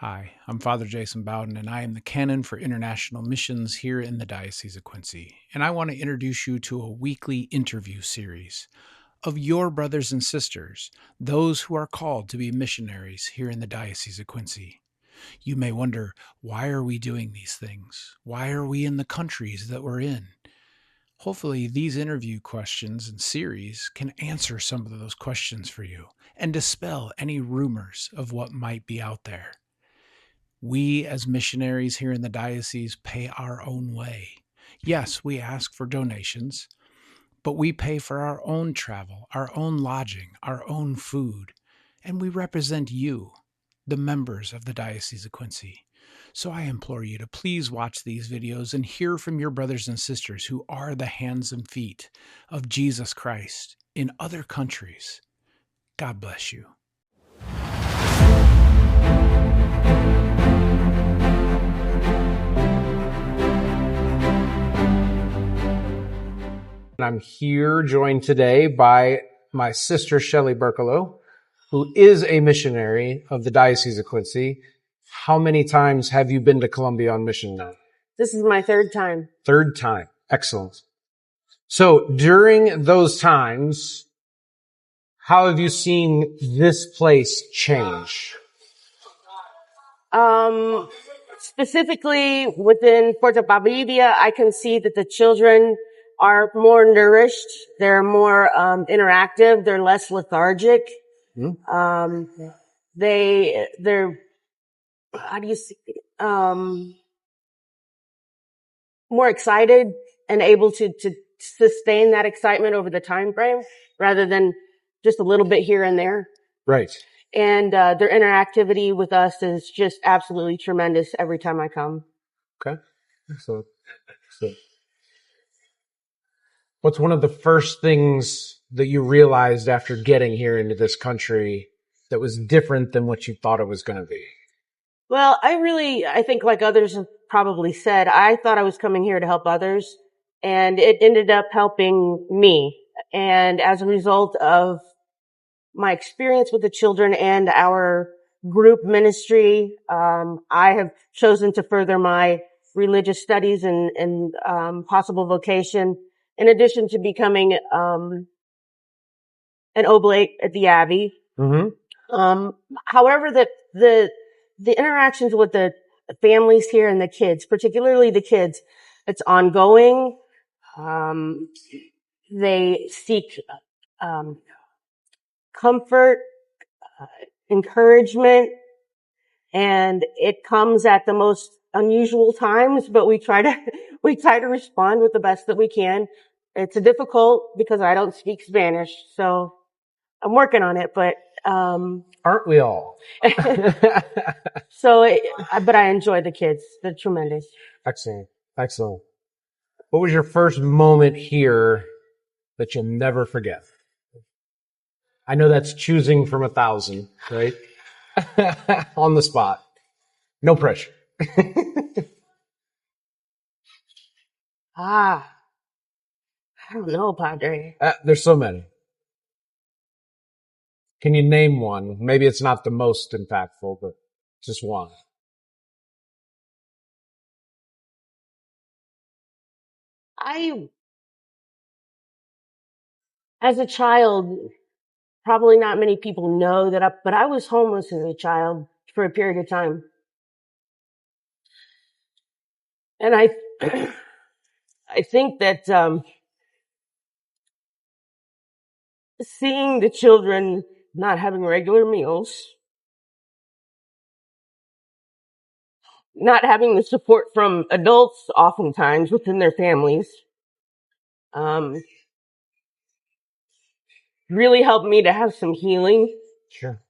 Hi, I'm Father Jason Bowden, and I am the Canon for International Missions here in the Diocese of Quincy. And I want to introduce you to a weekly interview series of your brothers and sisters, those who are called to be missionaries here in the Diocese of Quincy. You may wonder, why are we doing these things? Why are we in the countries that we're in? Hopefully, these interview questions and series can answer some of those questions for you and dispel any rumors of what might be out there. We, as missionaries here in the diocese, pay our own way. Yes, we ask for donations, but we pay for our own travel, our own lodging, our own food, and we represent you, the members of the Diocese of Quincy. So I implore you to please watch these videos and hear from your brothers and sisters who are the hands and feet of Jesus Christ in other countries. God bless you. I'm here joined today by my sister, Shelly Burklow, who is a missionary of the Diocese of Quincy. How many times have you been to Colombia on mission now? This is my third time. Third time. Excellent. So during those times, how have you seen this place change? Specifically within Puerto Babivia, I can see that the children are more nourished. They're more interactive. They're less lethargic. Mm-hmm. They're how do you see? More excited and able to sustain that excitement over the time frame rather than just a little bit here and there. Right. And their interactivity with us is just absolutely tremendous every time I come. Okay. So what's one of the first things that you realized after getting here into this country that was different than what you thought it was going to be? Well, I think like others have probably said, I thought I was coming here to help others, and it ended up helping me. And as a result of my experience with the children and our group ministry, I have chosen to further my religious studies and possible vocation, in addition to becoming an oblate at the Abbey. Mm-hmm. However, the interactions with the families here and the kids, particularly the kids, it's ongoing. They seek comfort, encouragement, and it comes at the most unusual times, but we try to respond with the best that we can. It's difficult because I don't speak Spanish, so I'm working on it, but aren't we all? But I enjoy the kids. They're tremendous. Excellent. Excellent. What was your first moment here that you'll never forget? I know that's choosing from 1,000, right? On the spot. No pressure. I don't know, Padre. There's so many. Can you name one? Maybe it's not the most impactful, but just one. As a child, probably not many people know but I was homeless as a child for a period of time. And I think that, seeing the children not having regular meals, not having the support from adults oftentimes within their families, really helped me to have some healing. Sure.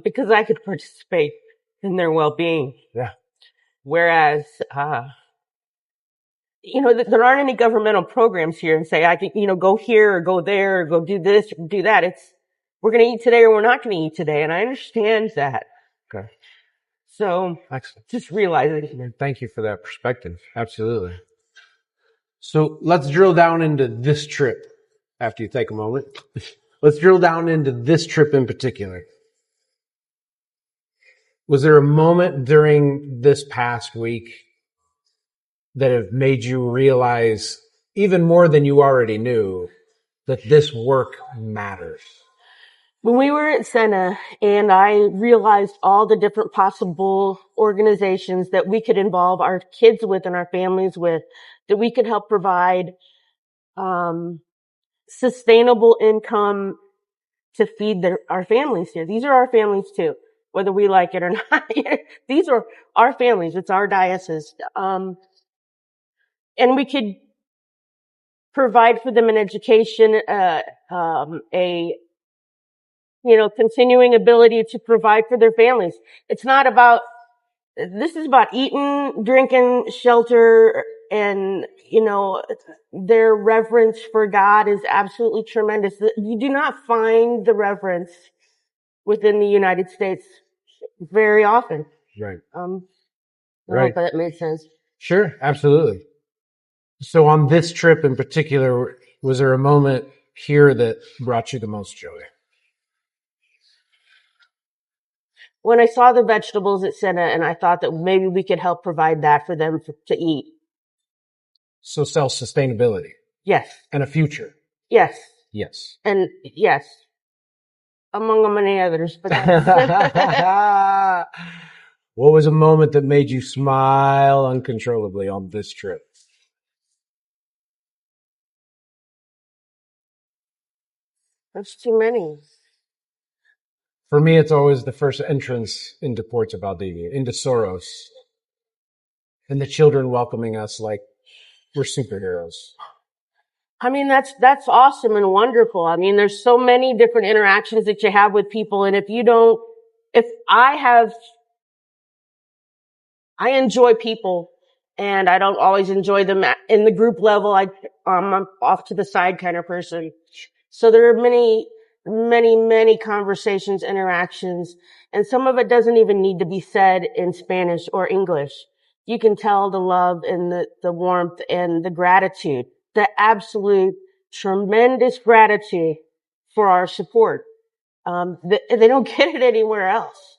Because I could participate in their well-being. Yeah. Whereas, there aren't any governmental programs here and say I can, go here or go there or go do this or do that. It's, we're going to eat today or we're not going to eat today. And I understand that. Okay. So excellent. Just realizing. Thank you for that perspective. Absolutely. So let's drill down into this trip after you take a moment. Let's drill down into this trip in particular. Was there a moment during this past week that have made you realize, even more than you already knew, that this work matters? When we were at Senna and I realized all the different possible organizations that we could involve our kids with and our families with, that we could help provide sustainable income to feed our families here. These are our families too, whether we like it or not. These are our families. It's our diocese. And we could provide for them an education, continuing ability to provide for their families. It's not about, this is about eating, drinking, shelter, and, their reverence for God is absolutely tremendous. You do not find the reverence within the United States very often. Right. I Right. hope that made sense. Sure, absolutely. So on this trip in particular, was there a moment here that brought you the most joy? When I saw the vegetables at Senna and I thought that maybe we could help provide that for them to eat. So self-sustainability. Yes. And a future. Yes. Yes. And yes. Among many others. But What was a moment that made you smile uncontrollably on this trip? There's too many. For me, it's always the first entrance into Puerto Valdivia, into Soros, and the children welcoming us like we're superheroes. I mean, that's awesome and wonderful. I mean, there's so many different interactions that you have with people. And I enjoy people and I don't always enjoy them in the group level. I'm off to the side kind of person. So there are many, many, many conversations, interactions, and some of it doesn't even need to be said in Spanish or English. You can tell the love and the warmth and the gratitude, the absolute tremendous gratitude for our support. They don't get it anywhere else.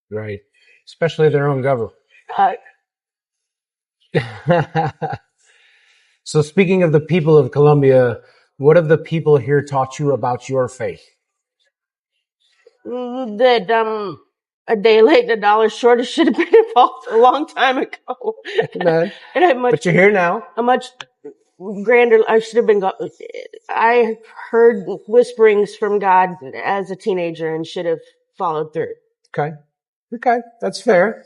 Right. Especially their own government. So speaking of the people of Colombia, what have the people here taught you about your faith? That a day late, a dollar short, it should have been involved a long time ago. Man. And But you're here now. A much grander, I should have been, I heard whisperings from God as a teenager and should have followed through. Okay. That's fair.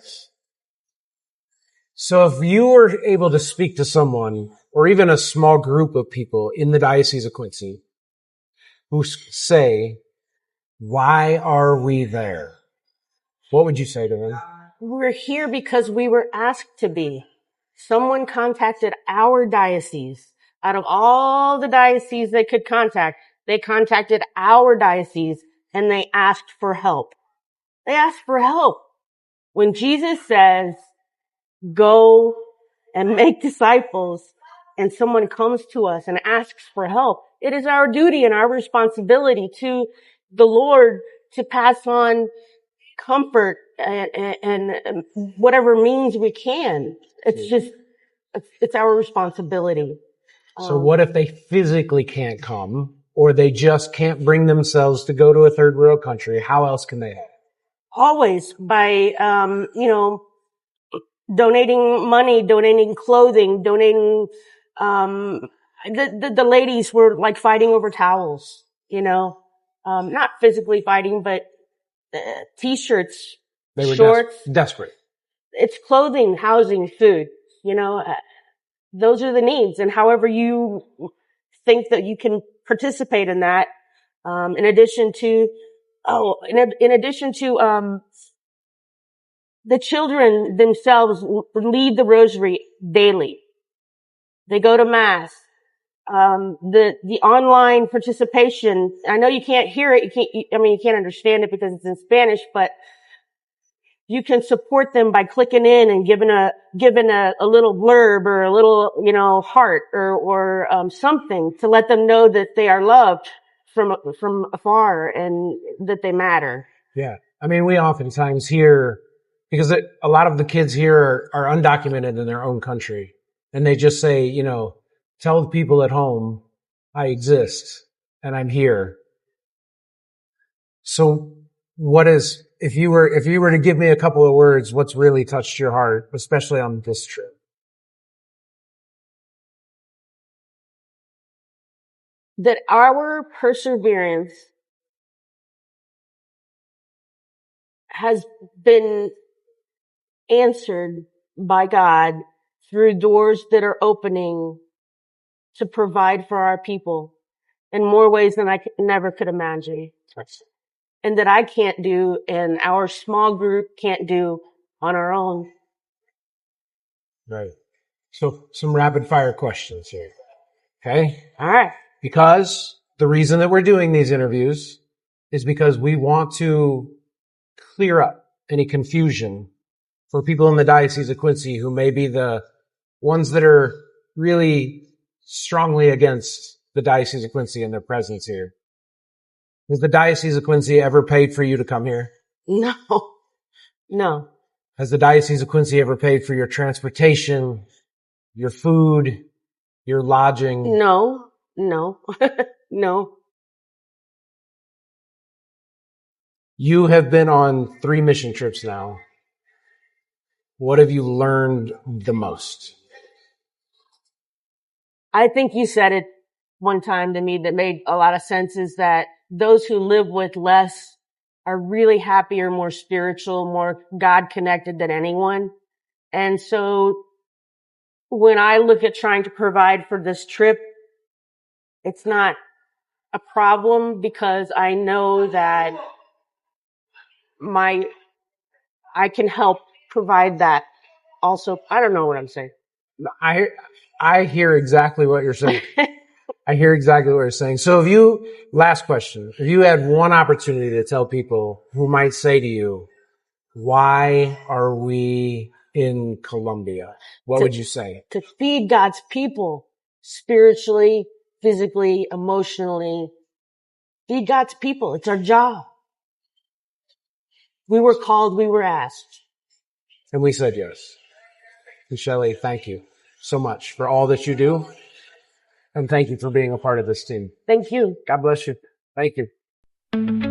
So if you were able to speak to someone or even a small group of people in the Diocese of Quincy who say, why are we there? What would you say to them? We're here because we were asked to be. Someone contacted our diocese. Out of all the dioceses they could contact, they contacted our diocese and they asked for help. They asked for help. When Jesus says, go and make disciples, and someone comes to us and asks for help, it is our duty and our responsibility to the Lord to pass on comfort and whatever means we can. It's our responsibility. So what if they physically can't come or they just can't bring themselves to go to a third world country? How else can they help? Always by, donating money, donating clothing, donating, the ladies were like fighting over towels, not physically fighting, but t-shirts, They were shorts. Desperate. It's clothing, housing, food, those are the needs. And however you think that you can participate in that, in addition to the children themselves lead the rosary daily. They go to mass. The online participation, I know you can't hear it. You can't understand it because it's in Spanish, but you can support them by clicking in and giving a little blurb or a little, heart or something to let them know that they are loved from afar and that they matter. Yeah. I mean, we oftentimes hear, because a lot of the kids here are undocumented in their own country, and they just say, tell the people at home I exist and I'm here. So if you were to give me a couple of words, what's really touched your heart, especially on this trip? That our perseverance has been answered by God through doors that are opening to provide for our people in more ways than I never could imagine. And that I can't do and our small group can't do on our own. Right. So some rapid fire questions here. Okay. All right. Because the reason that we're doing these interviews is because we want to clear up any confusion for people in the Diocese of Quincy who may be the ones that are really strongly against the Diocese of Quincy and their presence here. Has the Diocese of Quincy ever paid for you to come here? No. No. Has the Diocese of Quincy ever paid for your transportation, your food, your lodging? No. No. No. You have been on 3 mission trips now. What have you learned the most? I think you said it one time to me that made a lot of sense, is that those who live with less are really happier, more spiritual, more God connected than anyone. And so when I look at trying to provide for this trip, it's not a problem because I know that I can help provide that also. I don't know what I'm saying. I hear exactly what you're saying. I hear exactly what you're saying. So last question, if you had one opportunity to tell people who might say to you, why are we in Colombia? What would you say? To feed God's people spiritually, physically, emotionally. Feed God's people. It's our job. We were called, we were asked. And we said yes. And Shelly, thank you so much for all that you do. And thank you for being a part of this team. Thank you. God bless you. Thank you.